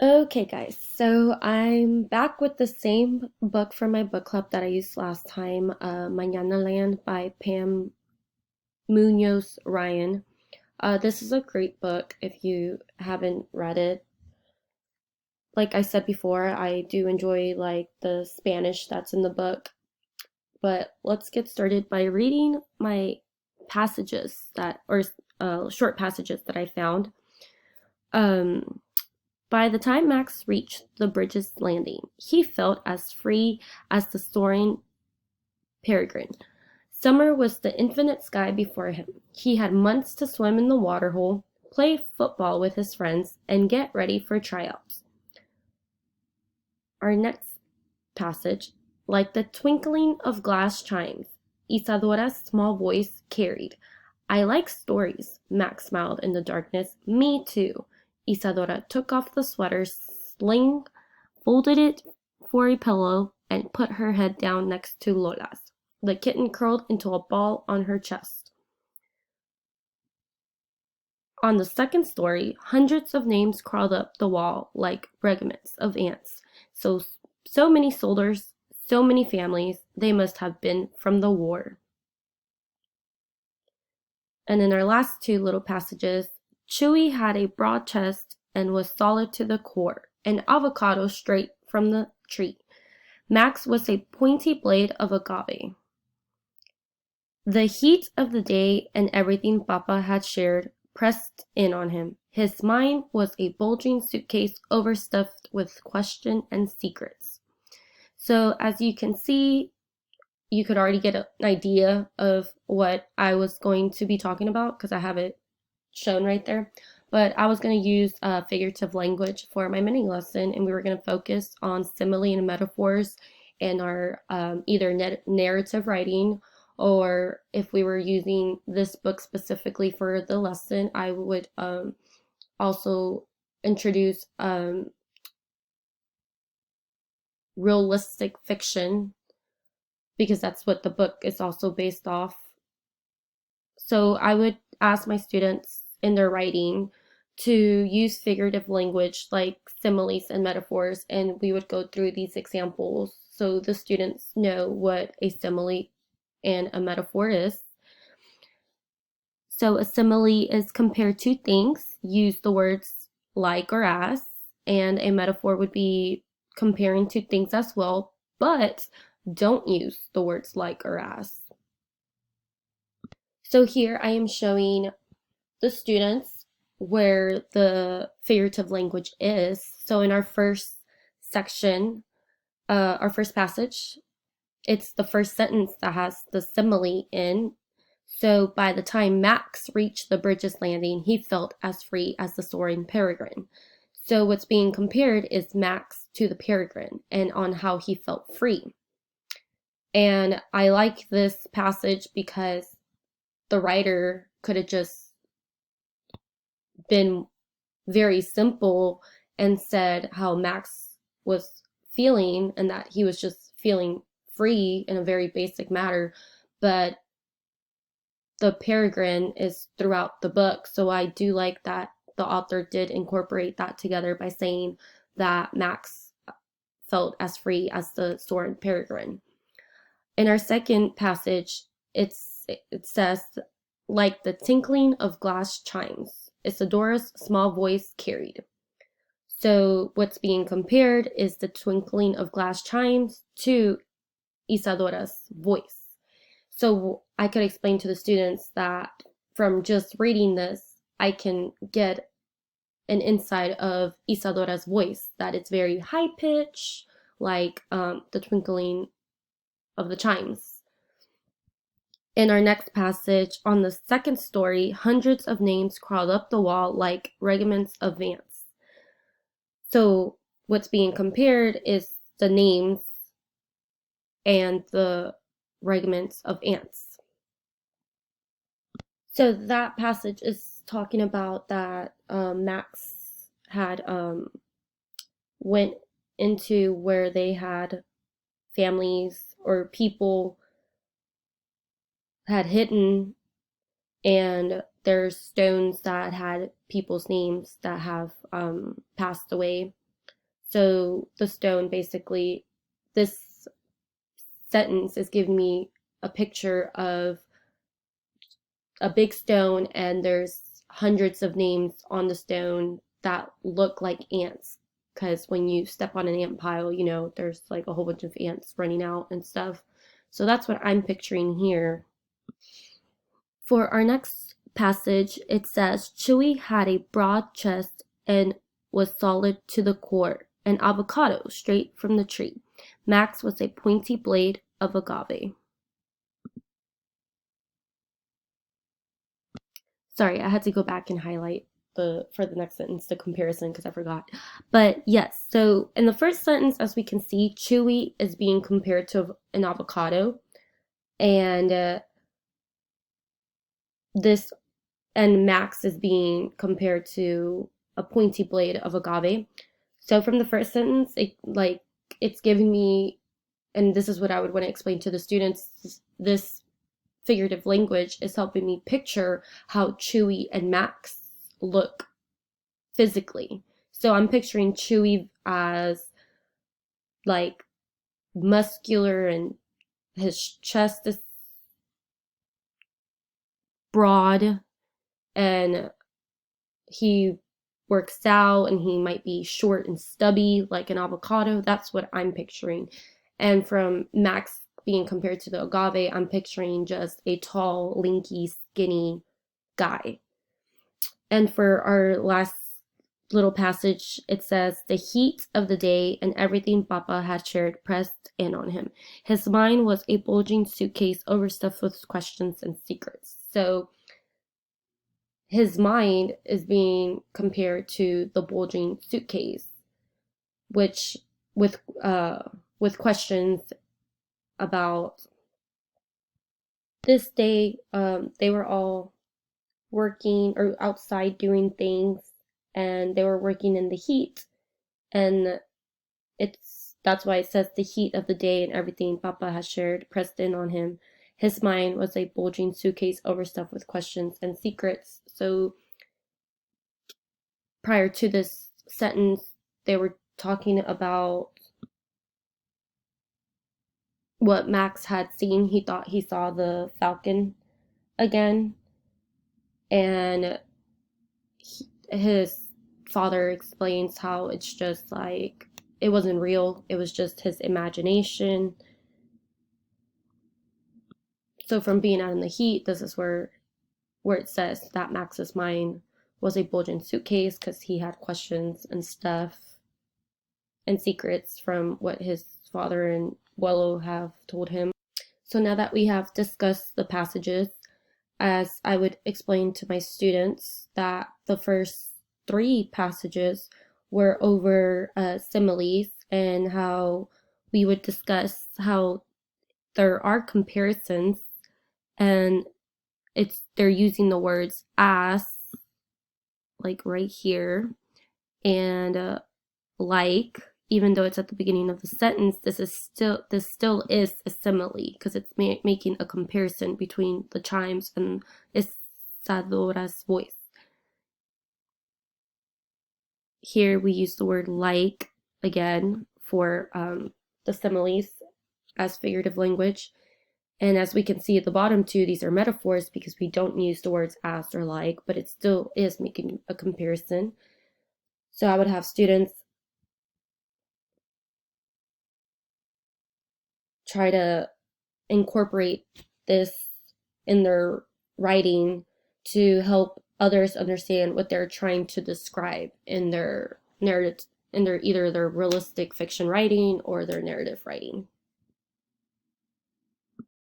Okay, guys, so I'm back with the same book from my book club that I used last time, Mañana Land by Pam Munoz Ryan. This is a great book if you haven't read it. Like I said before, I do enjoy like the Spanish that's in the book, but let's get started by reading my passages short passages that I found. Um, By the time Max reached the bridge's landing, he felt as free as the soaring peregrine. Summer was the infinite sky before him. He had months to swim in the waterhole, play football with his friends, and get ready for tryouts. Our next passage, like the twinkling of glass chimes, Isadora's small voice carried. I like stories, Max smiled in the darkness. Me too. Isadora took off the sweater sling, folded it for a pillow, and put her head down next to Lola's. The kitten curled into a ball on her chest. On the second story, hundreds of names crawled up the wall like regiments of ants. So many soldiers, so many families, they must have been from the war. And in our last two little passages, Chewy had a broad chest and was solid to the core, an avocado straight from the tree. Max was a pointy blade of agave. The heat of the day and everything Papa had shared pressed in on him. His mind was a bulging suitcase overstuffed with question and secrets. So as you can see, you could already get an idea of what I was going to be talking about because I have it shown right there. But I was going to use figurative language for my mini lesson, and we were going to focus on simile and metaphors in our either narrative writing, or if we were using this book specifically for the lesson, I would also introduce realistic fiction because that's what the book is also based off. So I would ask my students in their writing to use figurative language like similes and metaphors, and we would go through these examples so the students know what a simile and a metaphor is. So a simile is compare two things, use the words like or as, and a metaphor would be comparing two things as well, but don't use the words like or as. So here I am showing the students where the figurative language is. So in our first section, our first passage, it's the first sentence that has the simile in. So by the time Max reached the bridge's landing, he felt as free as the soaring peregrine. So what's being compared is Max to the peregrine and on how he felt free. And I like this passage because the writer could have just been very simple and said how Max was feeling and that he was just feeling free in a very basic matter. But the peregrine is throughout the book. So I do like that the author did incorporate that together by saying that Max felt as free as the soaring peregrine. In our second passage, it says, like the tinkling of glass chimes, Isadora's small voice carried. So what's being compared is the twinkling of glass chimes to Isadora's voice. So I could explain to the students that from just reading this, I can get an insight of Isadora's voice, that it's very high pitch, like the twinkling of the chimes. In our next passage, on the second story, hundreds of names crawled up the wall like regiments of ants. So what's being compared is the names and the regiments of ants. So that passage is talking about that Max had went into where they had families or people had hidden, and there's stones that had people's names that have passed away. So the stone, basically, this sentence is giving me a picture of a big stone, and there's hundreds of names on the stone that look like ants. Because when you step on an ant pile, there's like a whole bunch of ants running out and stuff. So that's what I'm picturing here. For our next passage, it says Chewy had a broad chest and was solid to the core, an avocado straight from the tree. Max was a pointy blade of agave. Sorry, I had to go back and highlight for the next sentence the comparison because I forgot. But yes, so in the first sentence, as we can see, Chewy is being compared to an avocado, and this and Max is being compared to a pointy blade of agave. So from the first sentence, it's giving me, and this is what I would want to explain to the students, this figurative language is helping me picture how Chewy and Max look physically. So I'm picturing Chewy as like muscular, and his chest is broad, and he works out, and he might be short and stubby like an avocado. That's what I'm picturing. And from Max being compared to the agave, I'm picturing just a tall, lanky, skinny guy. And for our last little passage, it says, the heat of the day and everything Papa had shared pressed in on him. His mind was a bulging suitcase overstuffed with questions and secrets. So his mind is being compared to the bulging suitcase, which with questions about this day. They were all working or outside doing things, and they were working in the heat, and that's why it says the heat of the day and everything Papa has shared pressed in on him. His mind was a bulging suitcase overstuffed with questions and secrets. So prior to this sentence, they were talking about what Max had seen. He thought he saw the falcon again, and his father explains how it's just like it wasn't real, it was just his imagination. So from being out in the heat, this is where it says that Max's mind was a bulging suitcase because he had questions and stuff and secrets from what his father and Wello have told him. So now that we have discussed the passages, as I would explain to my students, that the first three passages were over similes, and how we would discuss how there are comparisons, and they're using the words as, like right here, and like, even though it's at the beginning of the sentence, this still is a simile because it's making a comparison between the chimes and Isadora's voice. Here we use the word like again for the similes as figurative language. And as we can see at the bottom too, these are metaphors because we don't use the words as or like, but it still is making a comparison. So I would have students try to incorporate this in their writing to help others understand what they're trying to describe in their narrative, in their either their realistic fiction writing or their narrative writing.